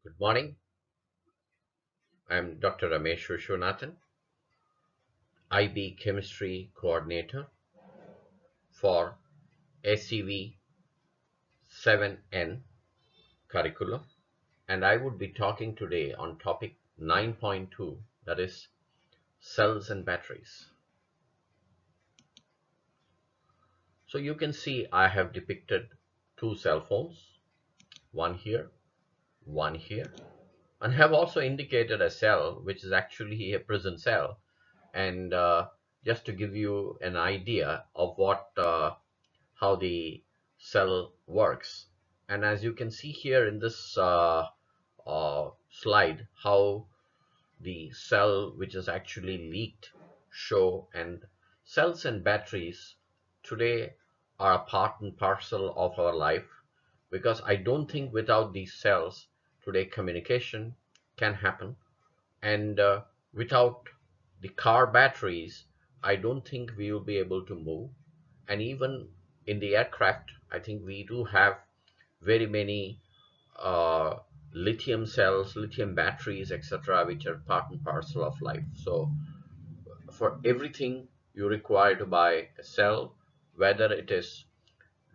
Good morning. I'm Dr. Ramesh Visvanathan, IB Chemistry Coordinator for ACV 7N curriculum, and I would be talking today on topic 9.2, that is cells and batteries. So you can see I have depicted two cell phones, one here, and have also indicated a cell which is actually a prison cell. And just to give you an idea of how the cell works, and as you can see here in this slide, how the cell which is actually leaked show. And cells and batteries today are a part and parcel of our life, because I don't think without these cells today communication can happen. And without the car batteries, I don't think we will be able to move. And even in the aircraft, I think we do have very many uh, lithium cells, lithium batteries, etc., which are part and parcel of life. So for everything, you require to buy a cell, whether it is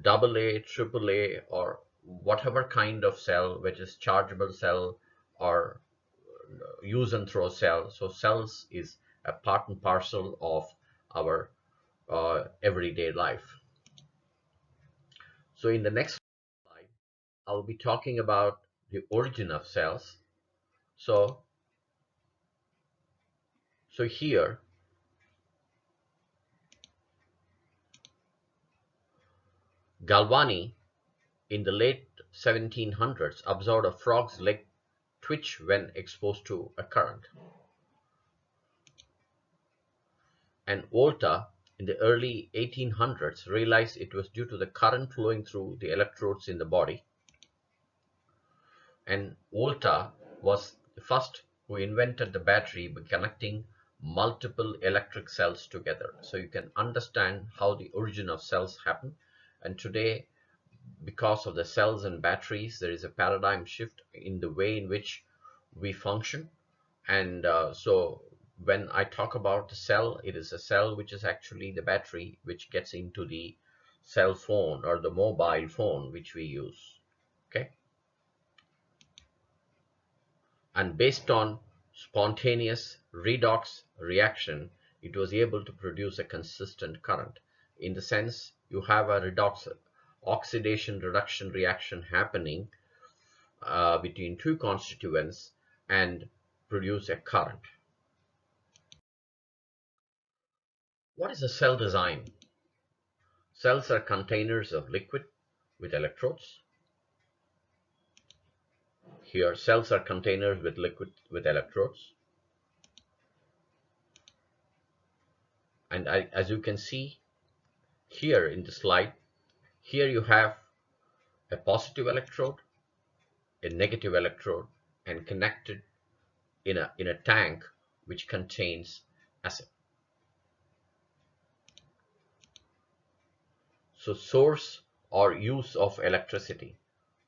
double A, triple A, or whatever kind of cell, which is chargeable cell or use and throw cell. So cells is a part and parcel of our everyday life. So in the next slide, I'll be talking about the origin of cells. So, so here, Galvani in the late 1700s observed a frog's leg twitch when exposed to a current. And Volta in the early 1800s realized it was due to the current flowing through the electrodes in the body. And Volta was the first who invented the battery by connecting multiple electric cells together. So you can understand how the origin of cells happen. And today, because of the cells and batteries, there is a paradigm shift in the way in which we function. And so when I talk about the cell, it is a cell which is actually the battery which gets into the cell phone or the mobile phone which we use. Okay. And based on spontaneous redox reaction, it was able to produce a consistent current. In the sense, you have a redox oxidation reduction reaction happening between two constituents and produce a current. What is a cell design? Cells are containers of liquid with electrodes. Here, cells are containers with liquid with electrodes. And as you can see here in the slide, here you have a positive electrode, a negative electrode, and connected in a tank which contains acid. So source or use of electricity.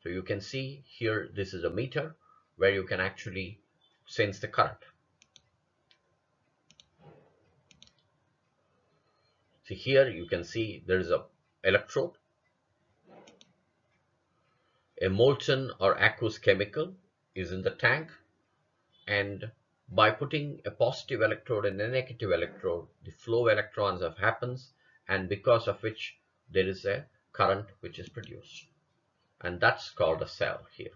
So you can see here, this is a meter where you can actually sense the current. See here, you can see there is a electrode, a molten or aqueous chemical is in the tank, and by putting a positive electrode and a negative electrode, the flow of electrons happens, and because of which there is a current which is produced, and that's called a cell here.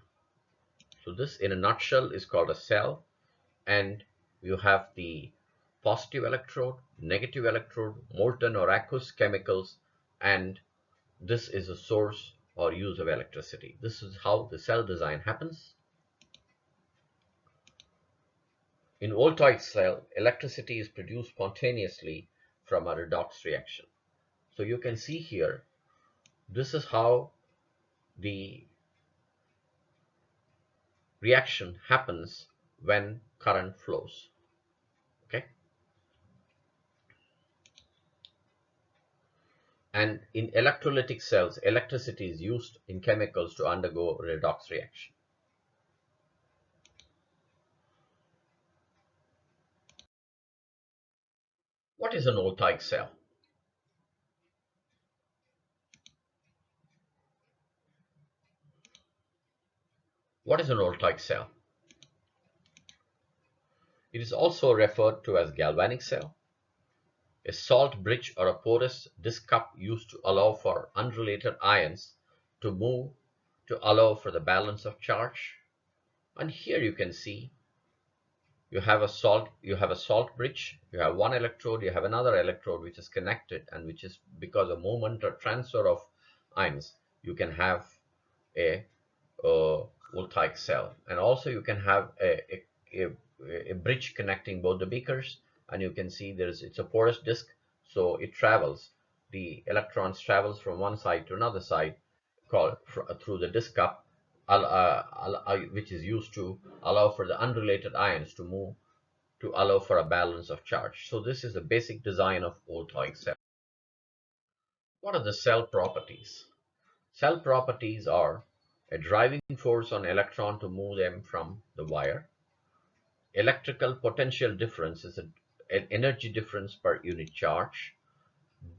So this in a nutshell is called a cell, and you have the positive electrode, negative electrode, molten or aqueous chemicals, and this is a source or use of electricity. This is how the cell design happens. In voltaic cell, electricity is produced spontaneously from a redox reaction. So you can see here, this is how the reaction happens when current flows. Okay. And in electrolytic cells, electricity is used in chemicals to undergo redox reaction. What is an voltaic cell? What is an voltaic cell? It is also referred to as galvanic cell, a salt bridge or a porous disc cup used to allow for unrelated ions to move to allow for the balance of charge. And here you can see you have a salt bridge, you have one electrode, you have another electrode which is connected, and which is because of movement or transfer of ions, you can have a, voltaic cell. And also you can have a bridge connecting both the beakers, and you can see it's a porous disk, so it travels, the electrons travels from one side to another side through the disk cup, which is used to allow for the unrelated ions to move to allow for a balance of charge. So this is the basic design of voltaic cell. What are the cell properties? Cell properties are a driving force on electron to move them from the wire. Electrical potential difference is an energy difference per unit charge.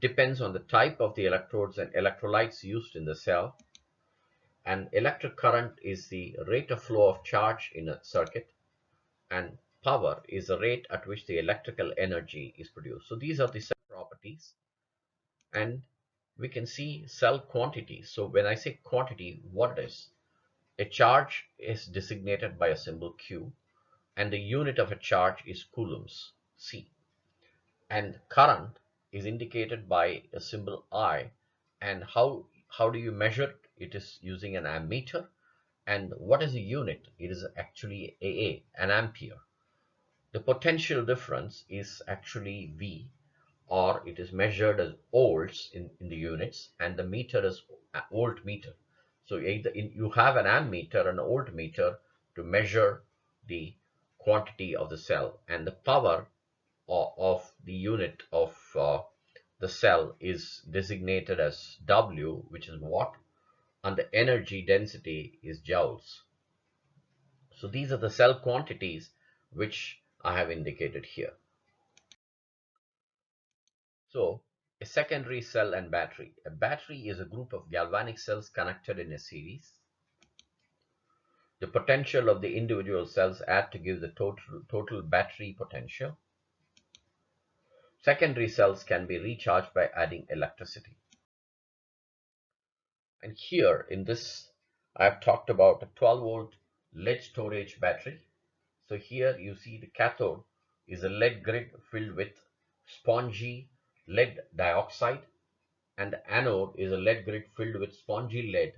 Depends on the type of the electrodes and electrolytes used in the cell. And electric current is the rate of flow of charge in a circuit. And power is the rate at which the electrical energy is produced. So these are the cell properties. And we can see cell quantity. So when I say quantity, what it is? A charge is designated by a symbol Q, and the unit of a charge is coulombs, C. And current is indicated by a symbol I. And how do you measure it? It is using an ammeter. And what is a unit? It is actually AA, an ampere. The potential difference is actually V, or it is measured as volts in the units, and the meter is a voltmeter. So you have an ammeter and a voltmeter to measure the quantity of the cell, and the power of the unit of the cell is designated as W, which is watt, and the energy density is joules. So these are the cell quantities which I have indicated here. So, a secondary cell and battery. A battery is a group of galvanic cells connected in a series. The potential of the individual cells add to give the total battery potential. Secondary cells can be recharged by adding electricity. And here in this, I have talked about a 12-volt lead storage battery. So here you see the cathode is a lead grid filled with spongy lead dioxide, and the anode is a lead grid filled with spongy lead.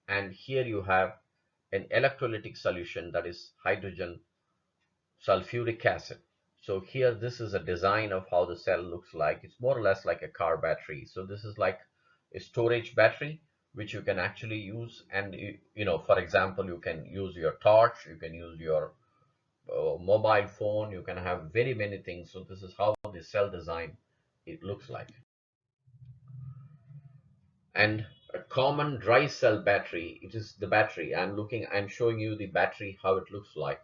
And here you have an electrolytic solution, that is hydrogen sulfuric acid. So here this is a design of how the cell looks like. It's more or less like a car battery. So this is like a storage battery which you can actually use, and for example, you can use your torch, you can use your mobile phone, you can have very many things. So this is how the cell design it looks like. And a common dry cell battery, it is the battery I'm showing you the battery, how it looks like.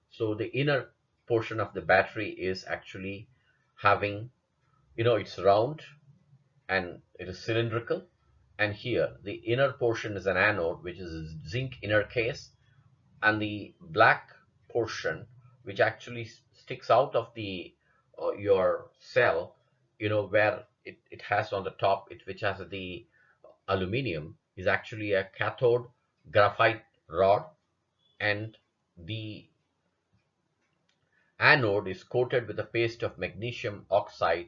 So the inner portion of the battery is actually having, it's round and it is cylindrical. And here the inner portion is an anode, which is a zinc inner case, and the black portion which actually sticks out of the your cell, where it has on the top, which has the aluminum, is actually a cathode graphite rod, and the anode is coated with a paste of magnesium oxide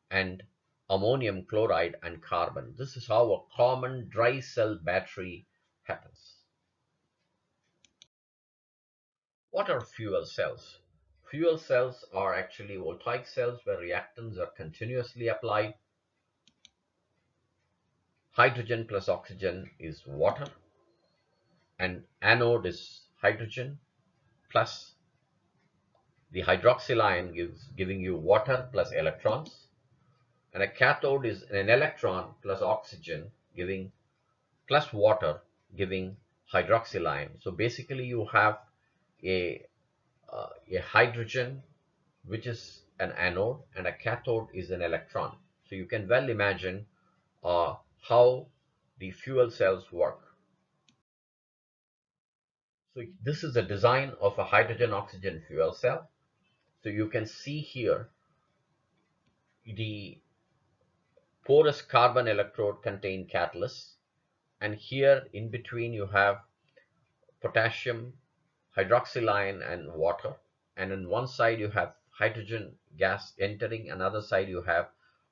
and ammonium chloride and carbon. This is how a common dry cell battery happens. What are fuel cells? Fuel cells are actually voltaic cells where reactants are continuously applied. Hydrogen plus oxygen is water, and anode is hydrogen plus the hydroxyl ion giving you water plus electrons, and a cathode is an electron plus oxygen giving plus water giving hydroxyl ion. So basically you have a hydrogen which is an anode and a cathode is an electron. So you can well imagine how the fuel cells work. So this is a design of a hydrogen oxygen fuel cell. So you can see here the porous carbon electrode contain catalysts, and here in between you have potassium hydroxyl and water, and on one side you have hydrogen gas entering, another side you have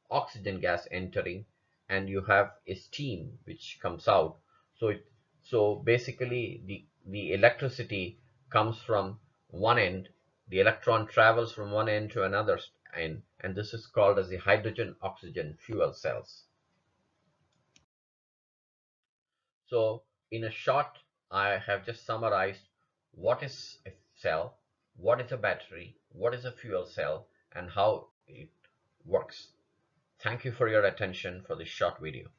oxygen gas entering, and you have a steam which comes out. So basically the electricity comes from one end, the electron travels from one end to another end, and this is called as the hydrogen oxygen fuel cells. So in a short, I have just summarized what is a cell, what is a battery, what is a fuel cell, and how it works. Thank you for your attention for this short video.